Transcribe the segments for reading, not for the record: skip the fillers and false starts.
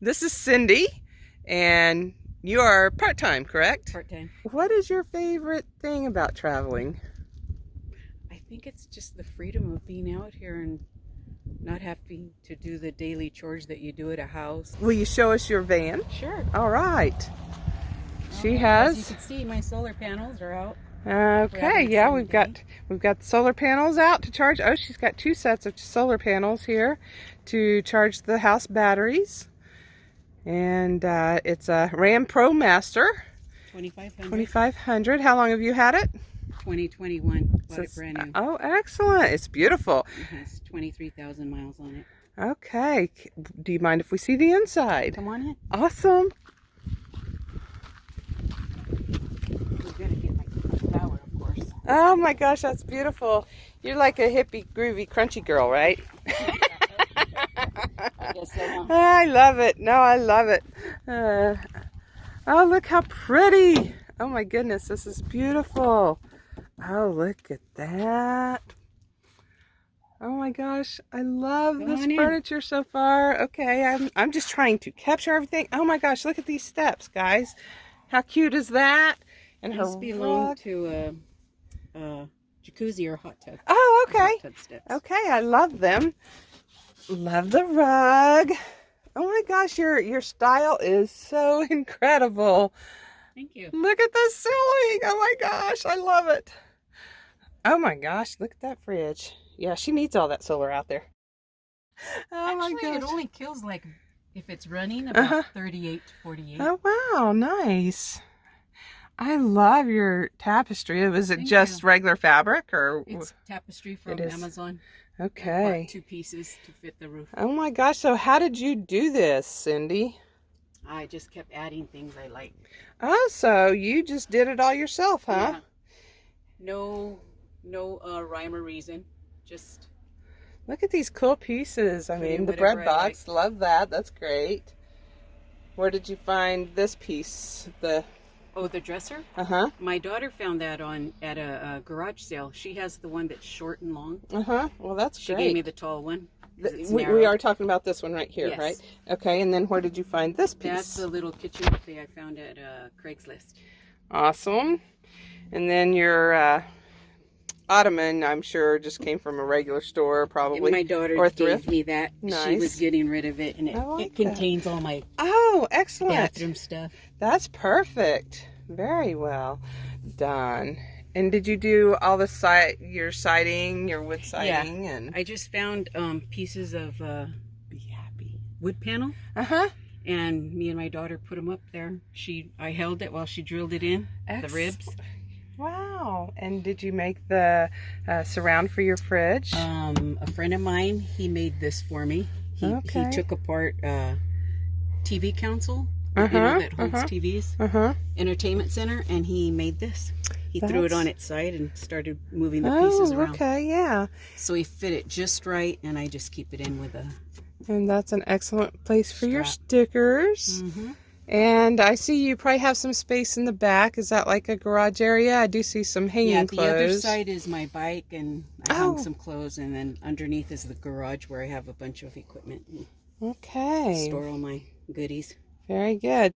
This is Cindy, and you are part-time, correct? Part-time. What is your favorite thing about traveling? I think it's just the freedom of being out here and not having to do the daily chores that you do at a house. Will you show us your van? Sure. All right. She As has. you can see, my solar panels are out. Okay, yeah, we've got the solar panels out to charge. Oh, she's got 2 sets of solar panels here to charge the house batteries. And it's a Ram Promaster. 2500. 2500. How long have you had it? 2021. Bought it brand new. Oh, excellent. It's beautiful. It has 23,000 miles on it. Okay. Do you mind if we see the inside? Come on in. Awesome. We're gonna get my flower, of course. Oh my gosh, that's beautiful. You're like a hippy, groovy, crunchy girl, right? I guess so. I love it. No, I love it. Oh, look how pretty. Oh my goodness, this is beautiful. Oh, look at that. Oh my gosh, I love this furniture so far. Okay, I'm just trying to capture everything. Oh my gosh, look at these steps, guys. How cute is that? And her belong to a jacuzzi or hot tub. Oh, okay. Hot tub steps. Okay, I love them. Love the rug. Oh my gosh, your style is so incredible. Thank you. Look at the ceiling. Oh my gosh, I love it. Oh my gosh, look at that fridge. Yeah, she needs all that solar out there. Oh my gosh. It only kills, like, if it's running, about 38 to 48. Oh wow, nice. I love your tapestry. Was it just regular fabric, or it's tapestry from Amazon? Okay. I bought 2 pieces to fit the roof. Oh my gosh, so how did you do this, Cindy? I just kept adding things I liked. Oh, so you just did it all yourself, huh? Yeah. No rhyme or reason. Just look at these cool pieces. I mean, the bread box, love that. That's great. Where did you find this piece? The dresser? Uh-huh. My daughter found that at a garage sale. She has the one that's short and long. Uh-huh. Well, that's great. She gave me the tall one. We are talking about this one right here, yes. right? Okay, and then where did you find this piece? That's a little kitchen buffet I found at Craigslist. Awesome. And then your ottoman, I'm sure, just came from a regular store, probably. My daughter gave me that. Nice. She was getting rid of it, and it contains all my excellent bathroom stuff. That's perfect. Very well done. And did you do all the your siding, your wood siding? Yeah. I just found pieces of wood panel. Uh-huh. And me and my daughter put them up there. I held it while she drilled it in, the ribs. Wow. And did you make the surround for your fridge? A friend of mine, he made this for me. He took apart TV console, you know, that holds TVs, entertainment center, and he made this. He threw it on its side and started moving the pieces around. Okay, yeah. So he fit it just right, and I just keep it in with a... And that's an excellent place for your stickers. Mm-hmm. And I see you probably have some space in the back. Is that like a garage area? I do see some hanging clothes. Yeah, the other side is my bike, and I hung some clothes, and then underneath is the garage where I have a bunch of equipment. Okay. Store all my goodies. Very good.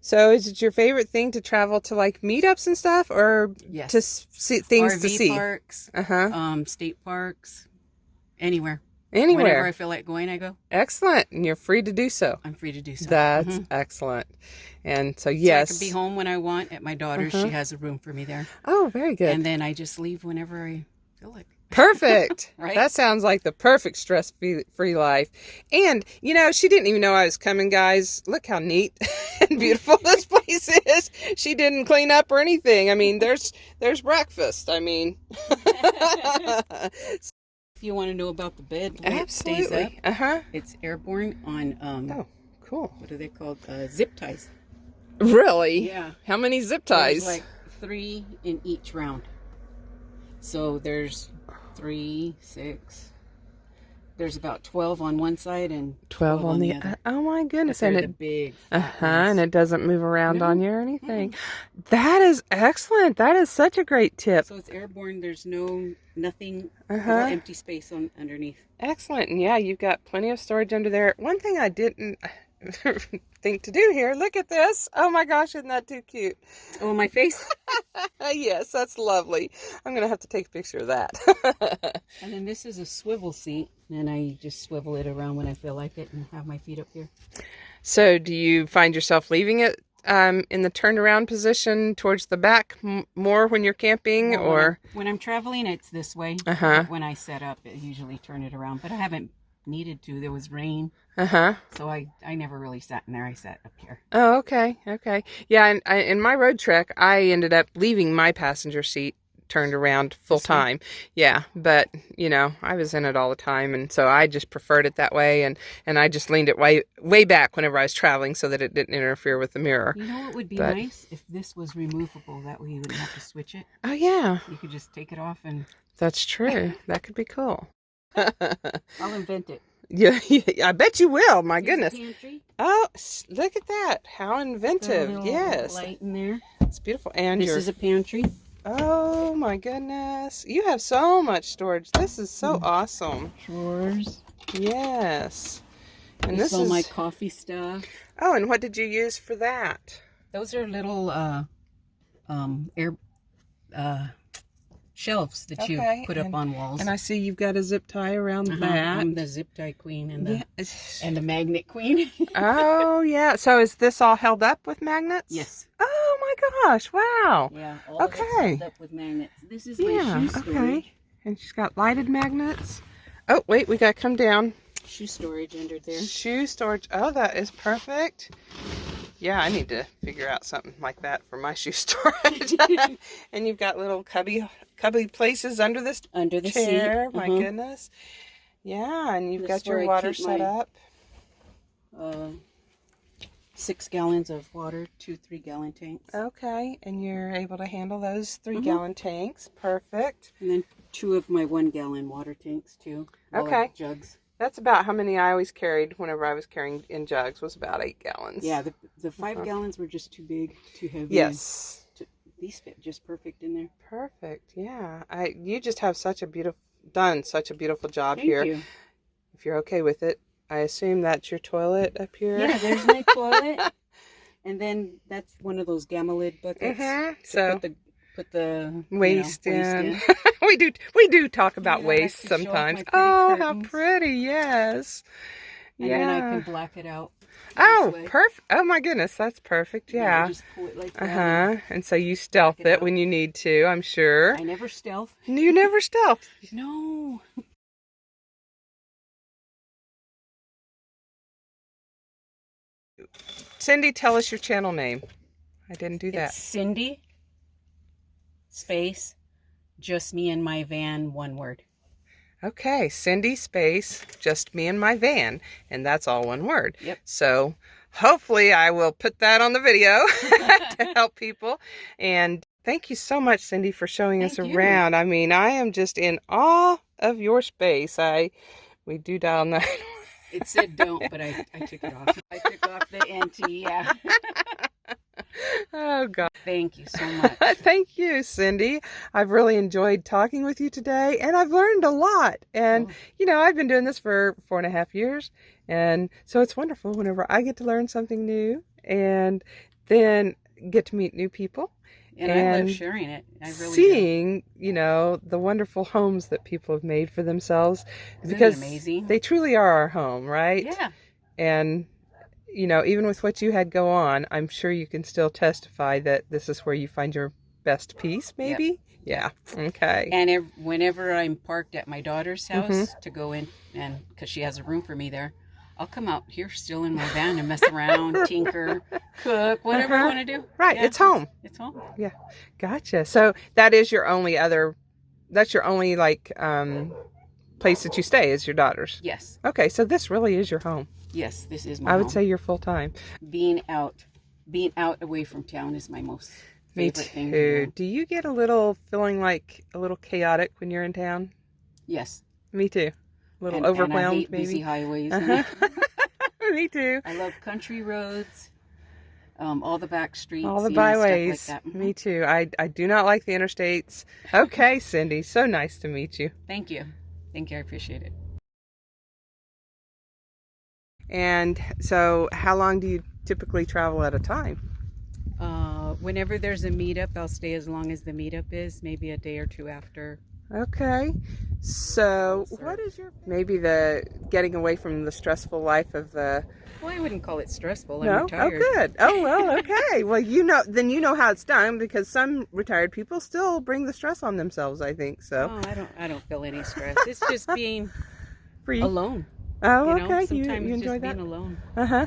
So is it your favorite thing to travel to, like, meetups and stuff, or to see things to see? RV parks, state parks, anywhere. Anywhere. Whenever I feel like going, I go. Excellent. And you're free to do so. I'm free to do so. That's excellent. And so, yes. So I can be home when I want at my daughter's. She has a room for me there. Oh, very good. And then I just leave whenever I feel like. Perfect. Right? That sounds like the perfect stress-free life. And, you know, she didn't even know I was coming, guys. Look how neat and beautiful this place is. She didn't clean up or anything. I mean, there's breakfast. I mean. If you want to know about the bed, the way it stays up, it's airborne on, oh, cool. What are they called? Zip ties. Really? Yeah. How many zip ties? There's like 3 in each round. So there's 3, 6. There's about 12 on one side and 12 on the other. Oh my goodness. And the big. And it doesn't move around on you or anything. That is excellent. That is such a great tip. So it's airborne. There's nothing, empty space underneath. Excellent. And yeah, you've got plenty of storage under there. One thing I didn't thing to do here. Look at this. Oh my gosh, isn't that too cute? Oh, my face? Yes, that's lovely. I'm going to have to take a picture of that. And then this is a swivel seat, and I just swivel it around when I feel like it and have my feet up here. So do you find yourself leaving it in the turnaround position towards the back more when you're camping? Well, or when I'm traveling, it's this way. Uh-huh. When I set up, I usually turn it around, but I haven't needed to. There was rain. Uh-huh. So I never really sat in there. I sat up here. Oh, okay. Okay. Yeah, and in my road trek, I ended up leaving my passenger seat turned around full time. Yeah, but you know, I was in it all the time, and so I just preferred it that way, and I just leaned it way back whenever I was traveling so that it didn't interfere with the mirror. You know what would be nice? If this was removable, that way you wouldn't have to switch it. Oh yeah. You could just take it off and... That's true. That could be cool. I'll invent it. Yeah, I bet you will. My goodness. Pantry. Oh, look at that. How inventive. Yes. Light in there. It's beautiful. And this is a pantry. Oh my goodness. You have so much storage. This is so awesome. Drawers. Yes. And this is is my coffee stuff. Oh, and what did you use for that? Those are little shelves that you put up on walls. And I see you've got a zip tie around that. I'm the zip tie queen and the magnet queen. Oh yeah. So is this all held up with magnets? Yes. Oh my gosh! Wow. Yeah. All of it's held up with magnets. This is my shoe storage. Okay. And she's got lighted magnets. Oh wait, we gotta come down. Shoe storage under there. Shoe storage. Oh, that is perfect. Yeah, I need to figure out something like that for my shoe storage. And you've got little cubby places under this chair. Seat. My goodness. Yeah, and you've got your water set up. 6 gallons of water, 2 3-gallon tanks. Okay, and you're able to handle those 3-gallon tanks. Perfect. And then 2 of my 1-gallon water tanks too. Okay. Jugs. That's about how many I always carried whenever I was carrying in jugs, was about 8 gallons. Yeah, the 5 gallons were just too big, too heavy. Yes. These fit just perfect in there. Perfect. Yeah. You just have done such a beautiful job Thank here. You. If you're okay with it. I assume that's your toilet up here. Yeah, there's my toilet. And then that's one of those gamma lid buckets. So put the waste in. we do talk about waste sometimes. Oh, how pretty! Yes. And then I can black it out. Oh, perfect! Oh my goodness, that's perfect. Yeah. Just pull it like that. And so you stealth it when you need to. I'm sure. I never stealth. You never stealth. No. Cindy, tell us your channel name. I didn't do that. It's Cindy space just me and my van, one word. Okay, Cindy space just me and my van, and that's all one word. Yep. So hopefully I will put that on the video to help people. And thank you so much, Cindy, for showing us around. I mean, I am just in awe of your space. We do dial 9. It said don't, but I took it off. I took off the NT, yeah. Oh, God. Thank you so much. Thank you, Cindy. I've really enjoyed talking with you today, and I've learned a lot. And, you know, I've been doing this for 4.5 years, and so it's wonderful whenever I get to learn something new and then get to meet new people. And I love sharing it. I really seeing, you know, the wonderful homes that people have made for themselves. Because amazing? They truly are our home, right? Yeah. And, you know, even with what you had go on, I'm sure you can still testify that this is where you find your best peace, maybe? Yep. Yeah. Okay. And whenever I'm parked at my daughter's house to go in, and because she has a room for me there, I'll come out here still in my van and mess around, tinker, cook, whatever I want to do. Right. Yeah, it's home. It's home. Yeah. Gotcha. So that is your only like place that you stay is your daughter's? Yes. Okay. So this really is your home. Yes, this is my home. I would say you're full time. Being out away from town is my most favorite thing to do. Do you get a little feeling like a little chaotic when you're in town? Yes. Me too. A little overwhelmed, and I hate maybe. Busy highways. Me too. I love country roads, all the back streets, all the byways. Stuff like that. Me too. I do not like the interstates. Okay, Cindy. So nice to meet you. Thank you. Thank you. I appreciate it. And so how long do you typically travel at a time? Whenever there's a meetup, I'll stay as long as the meetup is, maybe a day or two after. Okay. So what is your, maybe the getting away from the stressful life of the... Well, I wouldn't call it stressful. I'm No? retired. Oh, good. Oh, well, okay. Well, then you know how it's done, because some retired people still bring the stress on themselves, I think, so. Oh, I don't feel any stress. It's just being Free. alone. Oh, You know, okay. sometimes You enjoy just that? being alone. Uh-huh.